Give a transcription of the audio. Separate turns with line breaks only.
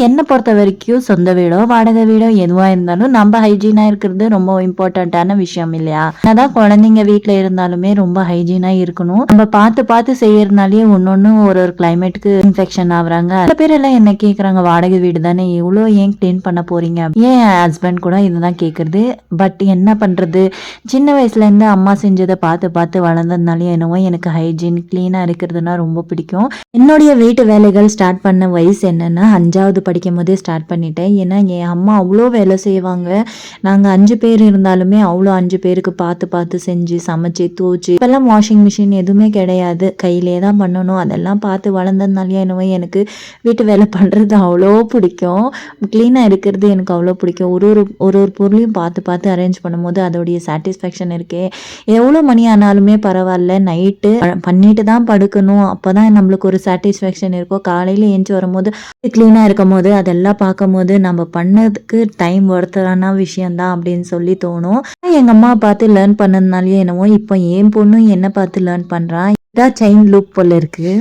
என்ன பொறுத்த வரைக்கும் சொந்த வீடோ, வாடகை வீடோ எதுவா இருந்தாலும் நம்ம ஹைஜீனா இருக்கிறது ரொம்ப இம்பார்ட்டன்ட்டான விஷயம் இல்லையா? என்னதான் குழந்தைங்க வீட்ல இருந்தாலுமே ரொம்ப ஹைஜீனா இருக்கணும். நம்ம பார்த்து பார்த்து செய்யறதுனாலயே ஒண்ணொண்ணும் ஒரு ஒரு கிளைமேட்டுக்கு இன்ஃபெக்ஷன் ஆகுறாங்க. சில பேர் எல்லாம் என்ன கேட்குறாங்க, வாடகை வீடு தானே இவ்ளோ ஏன் கிளீன் பண்ண போறீங்க? ஏன் என் ஹஸ்பண்ட் கூட இதுதான் கேட்கறது. பட் என்ன பண்றது? சின்ன வயசுலேருந்து அம்மா செஞ்சத பார்த்து பார்த்து வளர்ந்ததுனாலயோ என்னவோ எனக்கு ஹைஜீன், கிளீனா இருக்கிறதுனா ரொம்ப பிடிக்கும். என்னுடைய வீட்டு வேலைகள் ஸ்டார்ட் பண்ண வயசு என்னன்னா 5வது படிக்கும்போதே ஸ்டார்ட் பண்ணிட்டேன். ஏன்னா என் அம்மா அவ்வளோ வேலை செய்வாங்க. நாங்க 5 பேர் இருந்தாலுமே அவ்வளோ 5 பேருக்கு பார்த்து பார்த்து செஞ்சு, சமைச்சு, துவச்சு இப்போல்லாம் வாஷிங் மிஷின் எதுவுமே கிடையாது. கையிலே தான் பண்ணணும். அதெல்லாம் பார்த்து வளர்ந்ததுனாலயே என்னவோ எனக்கு வீட்டு வேலை பண்ணுறது அவ்வளோ பிடிக்கும். க்ளீனாக இருக்கிறது எனக்கு அவ்வளோ பிடிக்கும். ஒரு ஒரு ஒரு ஒரு பொருளையும் பார்த்து பார்த்து அரேஞ்ச் பண்ணும்போது அதோடைய சாட்டிஸ்ஃபேக்ஷன் இருக்கே, எவ்வளோ மணி ஆனாலுமே பரவாயில்ல. நைட்டு பண்ணிட்டு தான் படுக்கணும். அப்போ தான் நம்மளுக்கு ஒரு சாட்டிஸ்ஃபேக்ஷன் இருக்கும். காலையில் ஏஞ்சி வரும்போது க்ளீனாக இருக்கும்போது அதெல்லாம் பார்க்கும்போது நம்ம பண்ணதுக்கு டைம் ஒர்த்தான விஷயந்தான் அப்படின்னு சொல்லி தோணும். எங்கள் அம்மா பார்த்து லேர்ன் பண்ணதுனாலயே என்னவோ இப்போ என் பொண்ணும் என்னை பார்த்து லேர்ன் பண்ணுறான். இதான் செயின் லூப் போல இருக்குது.